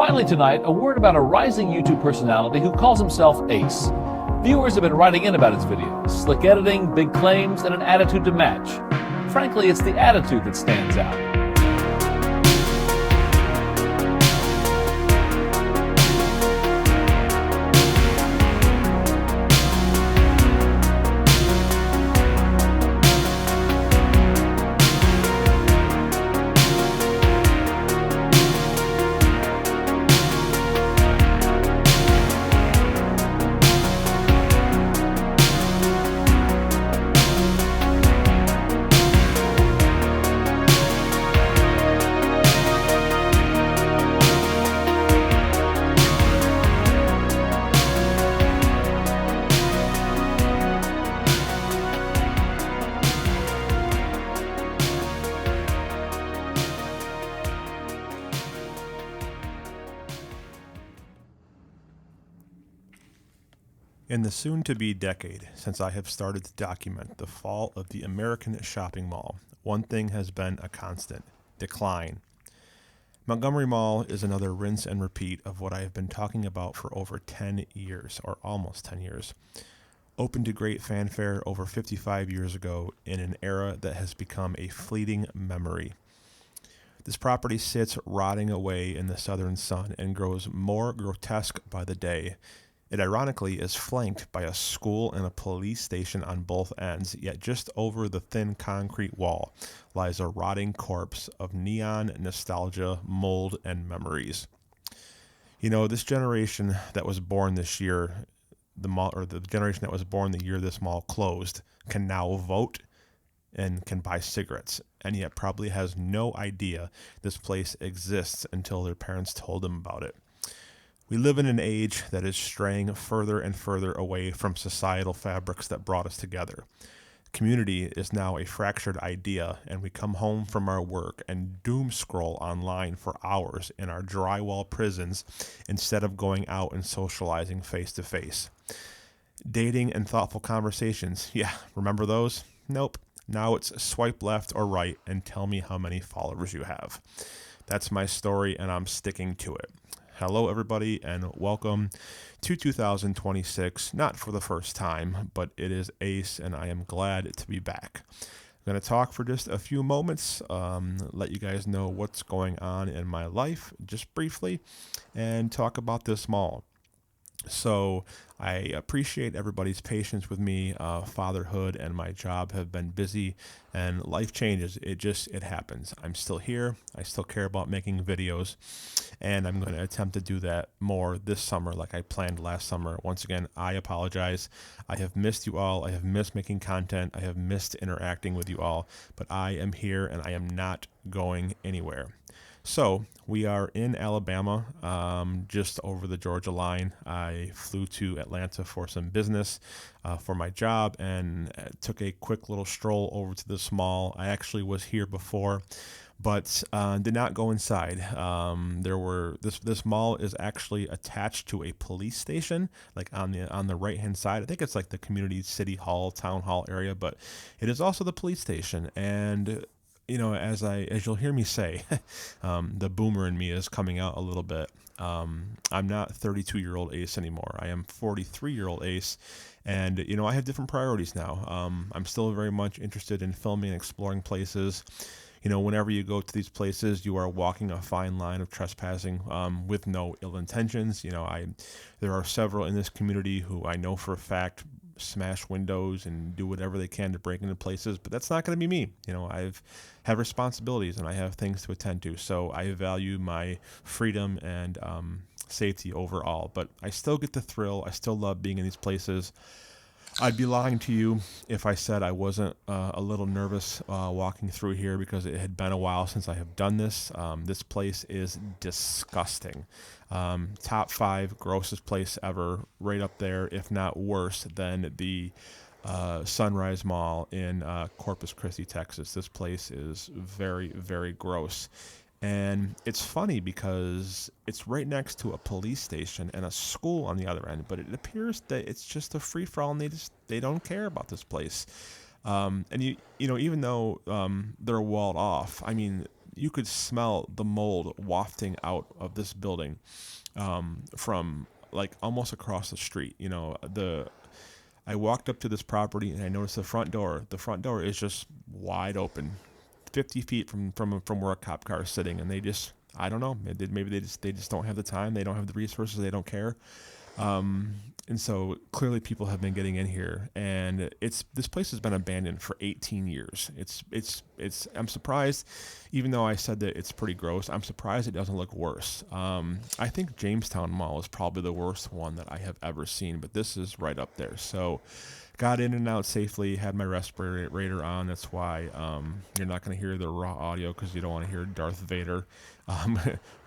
Finally tonight, a word about a rising YouTube personality who calls himself Ace. Viewers have been writing in about his videos, slick editing, big claims, and an attitude to match. Frankly, it's the attitude that stands out. In the soon-to-be decade since I have started to document the fall of the American shopping mall, one thing has been a constant: decline. Montgomery Mall is another rinse and repeat of what I have been talking about for over 10 years, or almost 10 years. Opened to great fanfare over 55 years ago in an era that has become a fleeting memory. This property sits rotting away in the southern sun and grows more grotesque by the day. It ironically is flanked by a school and a police station on both ends, yet just over the thin concrete wall lies a rotting corpse of neon nostalgia, mold, and memories. You know, this generation that was born this year, the generation that was born the year this mall closed, can now vote and can buy cigarettes, and yet probably has no idea this place exists until their parents told them about it. We live in an age that is straying further and further away from societal fabrics that brought us together. Community is now a fractured idea, and we come home from our work and doom scroll online for hours in our drywall prisons instead of going out and socializing face to face. Dating and thoughtful conversations, yeah, remember those? Nope. Now it's swipe left or right and tell me how many followers you have. That's my story, and I'm sticking to it. Hello, everybody, and welcome to 2026, not for the first time, but it is Ace, and I am glad to be back. I'm going to talk for just a few moments, let you guys know what's going on in my life, just briefly, and talk about this mall. So I appreciate everybody's patience with me. Fatherhood and my job have been busy, and life changes. It happens. I'm still here. I still care about making videos, and I'm going to attempt to do that more this summer like I planned last summer. Once again, I apologize. I have missed you all. I have missed making content. I have missed interacting with you all, but I am here, and I am not going anywhere. So we are in Alabama, just over the Georgia line. I flew to Atlanta for some business for my job and took a quick little stroll over to this mall. I actually was here before, but did not go inside. This mall is actually attached to a police station, like on the right hand side. I think it's like the community city hall, town hall area, but it is also the police station. And you know, as you'll hear me say, the boomer in me is coming out a little bit. I'm not 32-year-old Ace anymore. I am 43-year-old Ace, and you know, I have different priorities now. I'm still very much interested in filming and exploring places. You know, whenever you go to these places, you are walking a fine line of trespassing with no ill intentions. You know, there are several in this community who I know for a fact smash windows and do whatever they can to break into places, but that's not going to be me. You know, have responsibilities and I have things to attend to, so I value my freedom and safety overall. But I still get the thrill. I still love being in these places. I'd be lying to you if I said I wasn't a little nervous walking through here, because it had been a while since I have done this. This place is disgusting. Top 5 grossest place ever, right up there, if not worse than the Sunrise Mall in Corpus Christi, Texas. This place is very, very gross. And it's funny because it's right next to a police station and a school on the other end, but it appears that it's just a free-for-all, and they don't care about this place. And you know, even though they're walled off, I mean, you could smell the mold wafting out of this building from like almost across the street. I walked up to this property and I noticed the front door. The front door is just wide open, 50 feet from where a cop car is sitting, and they just, I don't know, maybe they just don't have the time, they don't have the resources, they don't care. And so clearly people have been getting in here, and this place has been abandoned for 18 years. I'm surprised, even though I said that it's pretty gross, I'm surprised it doesn't look worse. I think Jamestown Mall is probably the worst one that I have ever seen, but this is right up there. So got in and out safely, had my respirator on. That's why you're not going to hear the raw audio, because you don't want to hear Darth Vader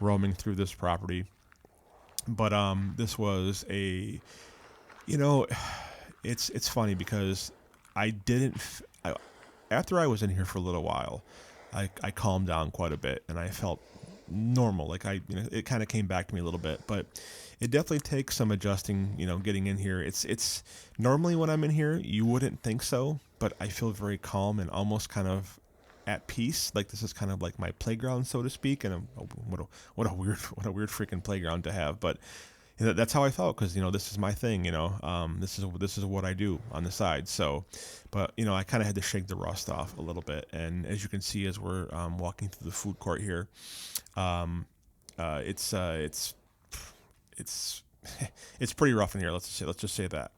roaming through this property. But this was it's funny because after I was in here for a little while, I calmed down quite a bit and I felt normal. Like it kind of came back to me a little bit, but it definitely takes some adjusting, getting in here. It's normally when I'm in here, you wouldn't think so, but I feel very calm and almost kind of at peace. Like this is kind of like my playground, so to speak. And what a weird freaking playground to have. But that's how I felt, because this is my thing. This is what I do on the side. So, but I kind of had to shake the rust off a little bit. And as you can see, as we're walking through the food court here, it's pretty rough in here. Let's just say that.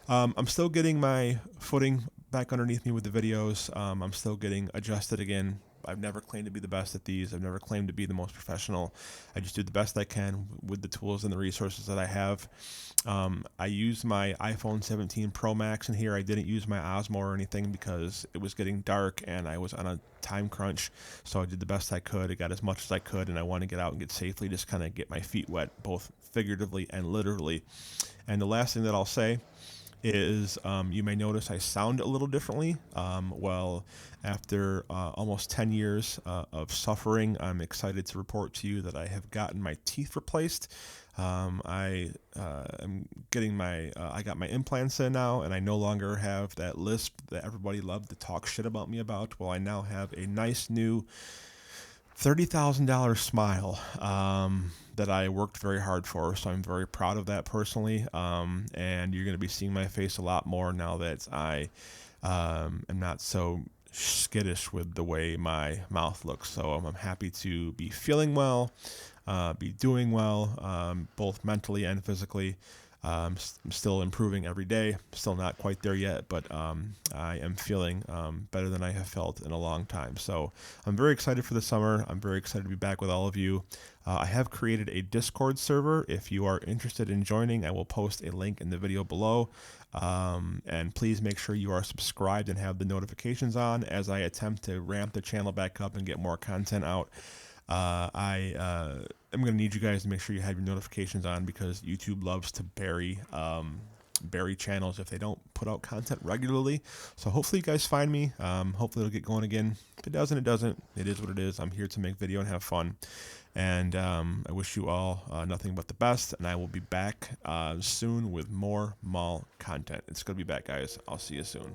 I'm still getting my footing back underneath me with the videos. I'm still getting adjusted again. I've never claimed to be the best at these. I've never claimed to be the most professional. I just do the best I can with the tools and the resources that I have. I used my iPhone 17 Pro Max in here. I didn't use my Osmo or anything because it was getting dark and I was on a time crunch. So I did the best I could. I got as much as I could, and I wanted to get out and get safely, just kind of get my feet wet, both figuratively and literally. And the last thing that I'll say is you may notice I sound a little differently. After almost 10 years of suffering, I'm excited to report to you that I have gotten my teeth replaced. I got my implants in now, and I no longer have that lisp that everybody loved to talk shit about me about. Well, I now have a nice new $30,000 smile that I worked very hard for, so I'm very proud of that personally. And you're going to be seeing my face a lot more now that I am not so skittish with the way my mouth looks. So I'm happy to be feeling well, be doing well, both mentally and physically. I'm still improving every day. Still not quite there yet, but I am feeling better than I have felt in a long time. So I'm very excited for the summer. I'm very excited to be back with all of you. I have created a Discord server. If you are interested in joining, I will post a link in the video below. And please make sure you are subscribed and have the notifications on as I attempt to ramp the channel back up and get more content out. I'm going to need you guys to make sure you have your notifications on, because YouTube loves to bury channels if they don't put out content regularly. So hopefully you guys find me. Hopefully it'll get going again. If it doesn't, it doesn't. It is what it is. I'm here to make video and have fun. And I wish you all nothing but the best. And I will be back soon with more mall content. It's going to be back, guys. I'll see you soon.